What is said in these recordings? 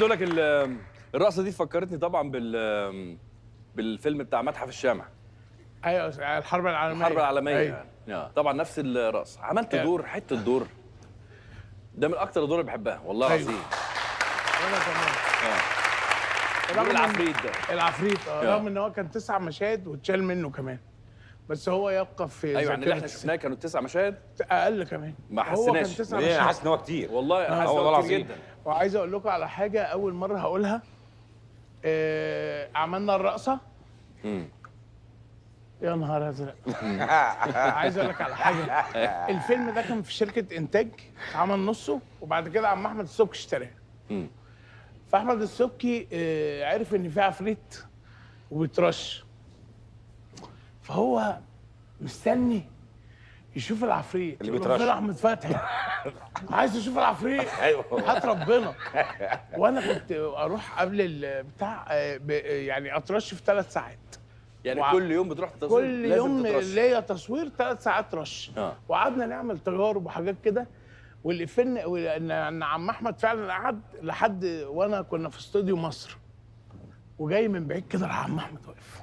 اقول لك الرقصه دي فكرتني طبعا بالفيلم بتاع متحف الشمع. ايوه الحرب العالميه. الحرب العالميه أيوة. يعني طبعا نفس الرقص. عملت دور حته دور ده من اكتر الادوار اللي بحبها والله العظيم. وانا كمان. دور العفريت ده. العفريت رغم ان هو كان 9 مشاهد واتشال منه كمان، بس هو يبقى في ايوه يعني اللي احنا شفناه كانوا 9 مشاهد اقل كمان. ما هو كان حسيناش. 9 انا مشاهد. حاسس ان هو كتير والله انا حاسس والله كتير العظيم جدا. وعايز اقول لكم على حاجه اول مره هقولها. عملنا الرقصه. يا نهار ازرق. عايز اقول لك على حاجه. الفيلم ده كان في شركه انتاج، عمل نصه وبعد كده عم احمد السبكي اشتراه. فاحمد السبكي عرف ان في عفريت وبيترش، فهو مستني يشوف العفريت اللي يقول له بيترش. فين احمد فتحي؟ عايز اشوف العفريت. ايوه هات ربنا. وانا كنت اروح قبل البتاع يعني اترش في 3 ساعات. يعني كل يوم بتروح تصوير كل لازم يوم تترش. ليا تصوير 3 ساعات رش. وقعدنا نعمل تجارب وحاجات كده. والفن ان عم احمد فعلا قعد لحد وانا كنا في استوديو مصر، وجاي من بعيد كده راح عم احمد واقف.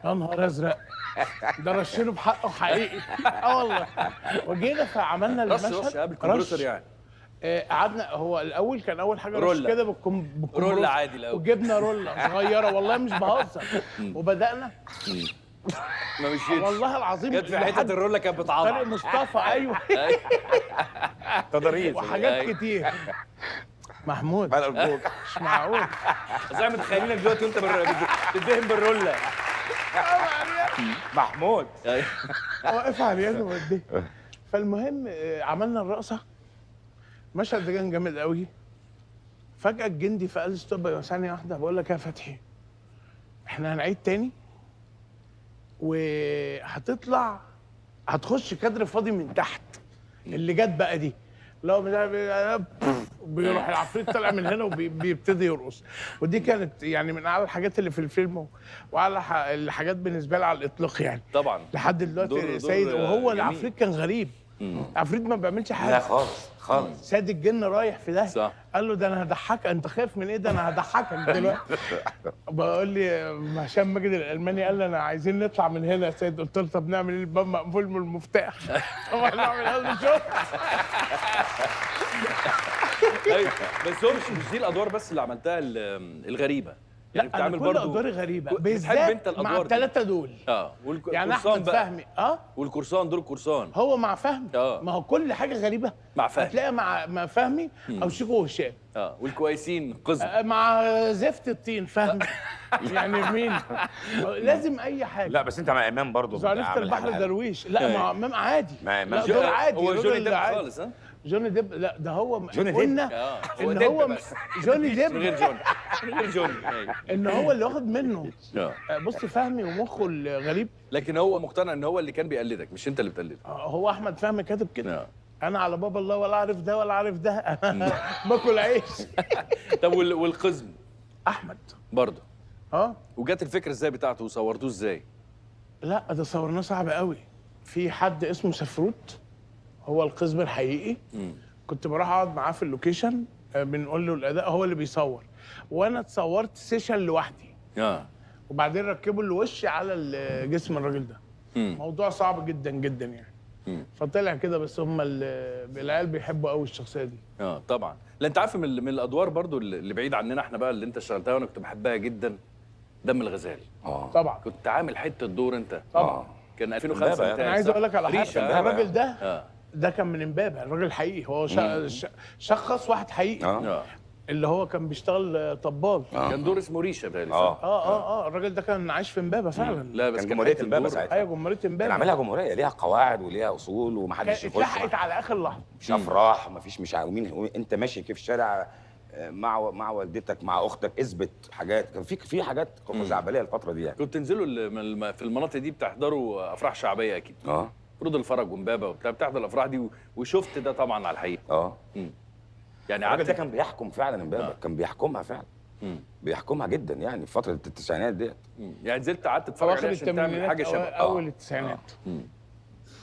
يا نهار ازرق، ده رشينه بحقه حقيقي. والله. وجينا فعملنا المشهد رش قبل الكمبيوتر يعني. قعدنا. هو الاول كان اول حاجه رش كده بالكمبيوتر رولة عادي الاول. وجبنا رولة صغيره والله مش بهزر. وبدانا ما مشيتش والله العظيم. جت في حته الرولة كانت بتعض. طارق مصطفى. ايوه. تضاريس وحاجات كتير. محمود مش معقول. بس احنا متخيلينك دلوقتي وانت بتدهن بالرولة. محمود واقف على يده وديه. فالمهم عملنا الرقصه. المشهد ده كان جامد قوي. فجاه الجندي فقال ستوب يا ثانيه واحده. بقول لك يا فتحي احنا هنعيد تاني وهتطلع هتخش كادر فاضي من تحت. اللي جت بقى دي لو مش عارف بيروح العفريت طالع من هنا وبيبتدي يرقص. ودي كانت يعني من اعلى الحاجات اللي في الفيلم واعلى الحاجات بالنسبه لي على الاطلاق يعني. طبعا لحد دلوقتي سيد. وهو العفريت كان غريب. العفريت ما بيعملش حاجه. لا خالص خالص. سيد الجن رايح في ده. صح. قال له ده انا هضحكك. انت خايف من ايه؟ ده انا هضحكك دلوقتي. بقول لي هشام ماجد الالماني قال لي انا عايزين نطلع من هنا يا سيد. قلت له طب نعمل ايه؟ الباب مقفول من المفتاح. طبعا نعمل هذا شوف. ايوه بس هو مش دي الادوار بس اللي عملتها الغريبه. يعني لا انا كل ادواري غريبه بالذات مع ال3 دول. يعني احمد فهمي والقرصان دور القرصان هو مع فهمي. ما هو كل حاجه غريبه مع فهمي. هتلاقيها مع فهمي او شيكو وهشام. والكويسين قزم مع زفت الطين فهمي. يعني مين؟ لازم اي حاجه. لا بس انت مع امام برضه. زعنفة البحر درويش. لا مع امام عادي. مع امام دور عادي. هو جوني ديب خالص. جوني ديب. لا ده هو جوني قلنا هو ان ديب هو بس. جوني ديب من غير جوني من غير جوني. ان هو اللي واخد منه. بص فهمي ومخه الغريب. لكن هو مقتنع ان هو اللي كان بيقلدك مش انت اللي بتقلده. هو احمد فهمي كاتب كده. انا على باب الله ولا عارف ده ولا عارف ده. انا باكل عيش. طب والقزم احمد برضه. وجت الفكره ازاي بتاعته وصورتوه ازاي؟ لا ده صورناه صعب قوي. في حد اسمه سفروت هو القزم الحقيقي. كنت بروح اقعد معاه في اللوكيشن بنقول له الاداء هو اللي بيصور وانا اتصورت سيشن لوحدي. وبعدين ركبوا الوش على جسم الراجل ده. موضوع صعب جدا جدا يعني. فطلع كده. بس هم العيال بيحبوا قوي الشخصيه دي. طبعا. لا انت عارف من الادوار برضو اللي بعيد عننا احنا بقى اللي انت اشتغلتها وانا كنت بحبها جدا دم الغزال. طبعا كنت عامل حته دور انت. طبعا كان 2005. انا عايز اقول لك على حاجه. الراجل ده ده كان من امبابه. الراجل الحقيقي هو شخص واحد حقيقي. اللي هو كان بيشتغل طبال. كان دور اسمه ريشه بتهيألي. الراجل ده كان عايش في امبابه فعلا. لا بس كان جمهوريه امبابه ساعتها. ايوه جمهوريه امبابه. كان عاملها جمهوريه ليها قواعد وليها اصول ومحدش يخش. اتلحقت على اخر لحظه. مفيش افراح ومفيش مش مين انت ماشي كيف في الشارع مع والدتك مع اختك اثبت حاجات. كان في حاجات خزعبليه الفتره دي يعني. كنتوا تنزلوا في المناطق دي بتحضروا افراح شعبيه اكيد. فرود الفرج وامبابه وبتاع بتحضر الافراح دي وشفت ده طبعا على الحقيقه. يعني الراجل ده كان بيحكم فعلا امبابه. كان بيحكمها فعلا. بيحكمها جدا يعني في فتره التسعينات ديت. يعني نزلت قعدت تتفرج عليه عشان تعمل حاجه شبه اول التسعينات.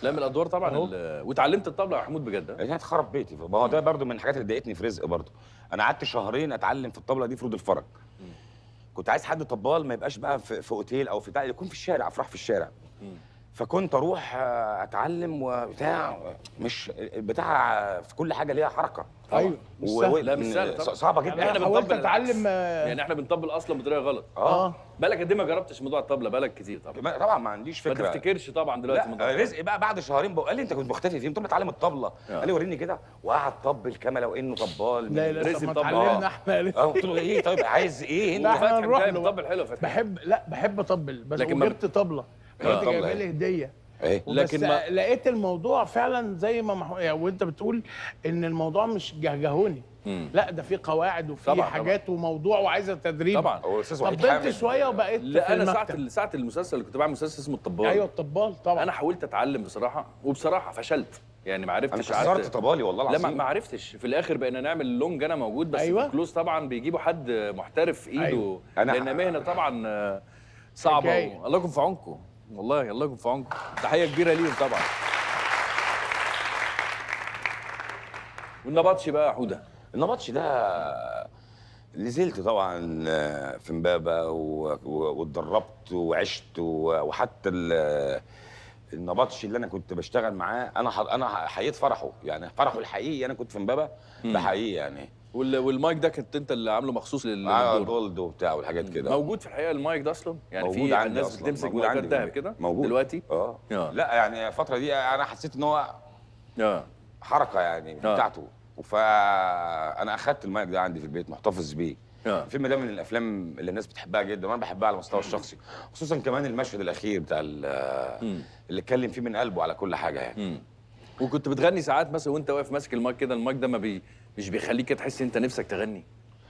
لا من الادوار طبعا واتعلمت الطبله يا محمود بجد. يعني هتخرب بيتي، ما هو ده برضو من الحاجات اللي ضايقتني في رزق برضو. انا قعدت شهرين اتعلم في الطبله دي في رود الفرج. كنت عايز حد طبال ما يبقاش بقى في اوتيل او في بتاع، يكون في الشارع، افراح في الشارع. فكنت اروح اتعلم وبتاع، مش بتاع في كل حاجه ليها حركه. ايوه لا مش سهل طبعا، صعبه جدا. يعني انا حاولت اتعلم يعني احنا بنطبل اصلا بطريقه غلط. بالك قد ايه ما جربتش موضوع الطبله؟ بالك كتير طبعا. طبعا ما عنديش فكره. ما تفتكرش طبعا دلوقتي لا رزق بقى بعد شهرين قال لي انت كنت مختفي فين؟ قلت له اتعلم الطبله. قال لي وريني كده، وقعد طبل كما لو انه طبال. لا رزق طب طبل. اتعلمنا احنا قلت له ايه طيب عايز ايه انت؟ لا احنا نروح له. بتطبل حلو فتحي. بحب اطبل، بس لكن وجبت طبله كنت جايبه لي هديه. ايه لكن لقيت الموضوع فعلا زي ما يعني وانت بتقول ان الموضوع مش جهجهوني. لا ده في قواعد وفي طبعًا حاجات وموضوع وعايزه تدريب. طبعا هو الاستاذ وحيد طبلت حامد شويه وبقيت لا في انا المكتب. ساعه المسلسل اللي كنت بعمل مسلسل اسمه الطبال. ايوه الطبال طبعا. انا حاولت اتعلم بصراحه وبصراحه فشلت، يعني ما عرفتش. انا كسرت طبالي والله لا العظيم. ما عرفتش. في الاخر بقينا نعمل لونج انا موجود بس. أيوة. في الكلوز طبعا بيجيبوا حد محترف ايده. أيوة. لان مهنه طبعا صعبه الله يكون في عونكم، والله الله يكون في عونكم. تحيه كبيره ليهم طبعا. والنبطشي بقى يا حوده. النبطشي ده نزلت طبعا في امبابه واتدربت وعشت وحتى النبطشي اللي انا كنت بشتغل معاه انا حييت فرحه، يعني فرحه الحقيقي انا كنت في امبابه بحقيقي يعني. والمايك ده كنت انت اللي عامله مخصوص للدور؟ جولد وبتاع والحاجات كده. موجود في الحقيقه المايك ده اصلا؟ يعني موجود في عندي الناس بتمسك موجود مايكات عندي دهب كده موجود دلوقتي؟ لا يعني الفتره دي انا حسيت ان هو حركه يعني بتاعته. فانا اخدت المايك ده عندي في البيت محتفظ بيه. الفيلم ده من الافلام اللي الناس بتحبها جدا وانا بحبها على المستوى الشخصي، خصوصا كمان المشهد الاخير بتاع اللي اتكلم فيه من قلبه على كل حاجه يعني. وكنت بتغني ساعات مثلا وانت واقف ماسك المايك كده؟ المايك ده مش بيخليك تحس انت نفسك تغني؟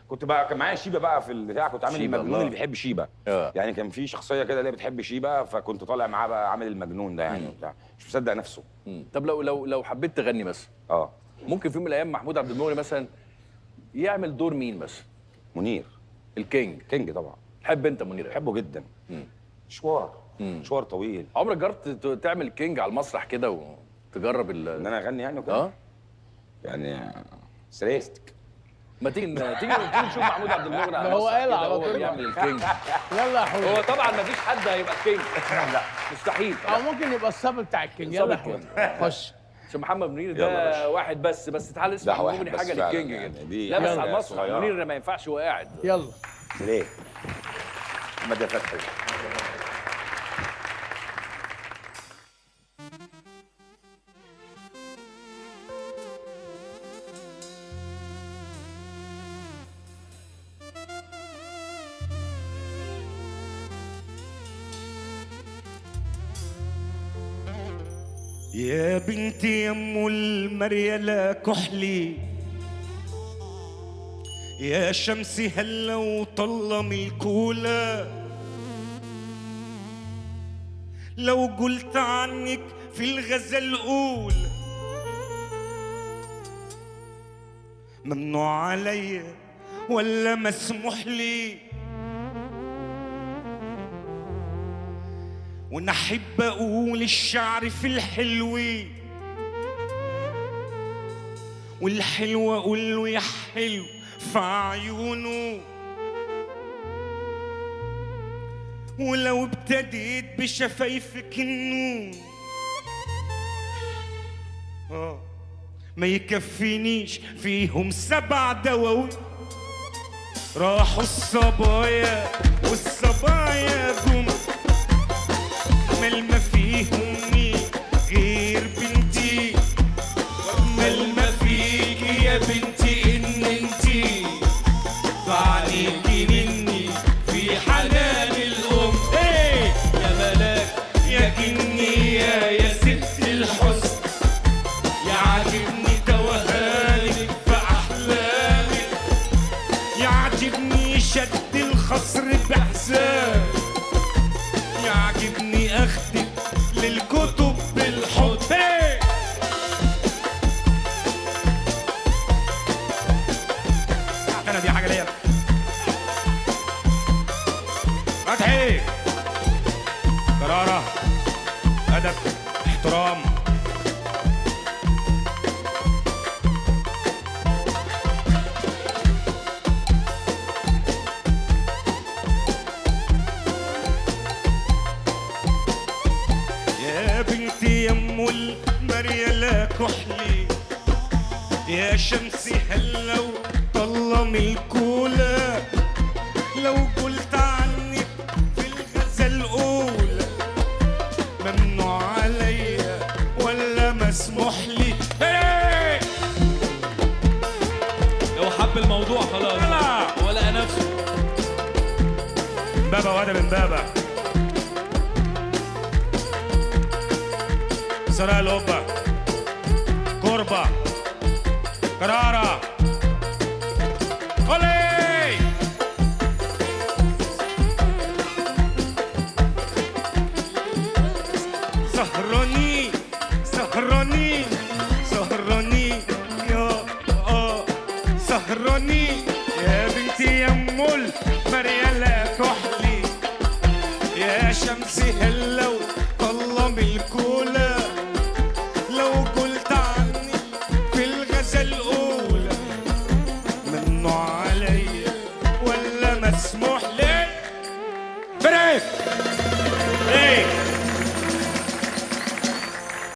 كنت بقى كان معايا شيبه بقى في البتاع، كنت عامل المجنون اللي بيحب شيبه. يعني كان في شخصيه كده اللي بتحب شيبه، فكنت طالع معاه بقى عامل المجنون ده يعني وبتاع، مش مصدق نفسه. طب لو حبيت تغني مثلا ممكن في يوم من الايام محمود عبد المغني مثلا يعمل دور مين مثلا؟ منير الكينج طبعا. تحب انت منير؟ بحبه جدا. مشوار طويل. عمرك جربت تعمل كينج على المسرح كده وتجرب ان انا اغني يعني وكده؟ يعني سريستك. ما تيجي نشوف محمود عبد المغني على هو قال على طول بيعمل الكينج. يلا يا حوده. هو طبعا ما فيش حد هيبقى الكينج. لا مستحيل. او ممكن يبقى الصبي بتاع الكينج. يلا يا حوده خش. عشان محمد منير ده واحد بس تعالى اسمع مغني حاجه للكينج كده. لا بس على المسرح منير ما ينفعش وهو قاعد. يلا ليه؟ محمد يا فتحي. يا بنتي يمو المريلة كحلي، يا شمسي هلا وطلم الكولة، لو قلت عنك في الغزل قول ممنوع عليا ولا مسموح لي، وانا احب اقول الشعر في الحلو والحلو اقول له يا حلو في عيونه، ولو ابتديت بشفايفك النون ما يكفينيش فيهم 7 دواوين. راحوا الصبايا والصبايا جم، مال ما فيهم مين غير بنتي، مال ما فيكي يا بنتي ان انتي فعليكي مني في حنان الام. ايه يا ملاك يا جنية يا ست الحسن، يا عاجبني توهانك في احلامك، يا عاجبني شد الخصر باحسان، يعجبني اخدك للكتب بالحب. انا دي حاجه ليا فتحي، قراره ادب احترام شمسي هلا وطلم الكولا، لو قلت عنك في الغزة الأولى ممنوع عليا ولا مسموح لي. لو حب الموضوع خلاص ولا نفسه. بابا وادم من بابا سراء القبة كربة قرارة قولي سهراني سهراني سهراني يا سهراني يا بنتي يا ام المريالة كحلي، يا شمسي هلا وطلم الكولا، لو قلت عني في الغزة الأولى ممنوع عليا ولا مسموح لي. بريك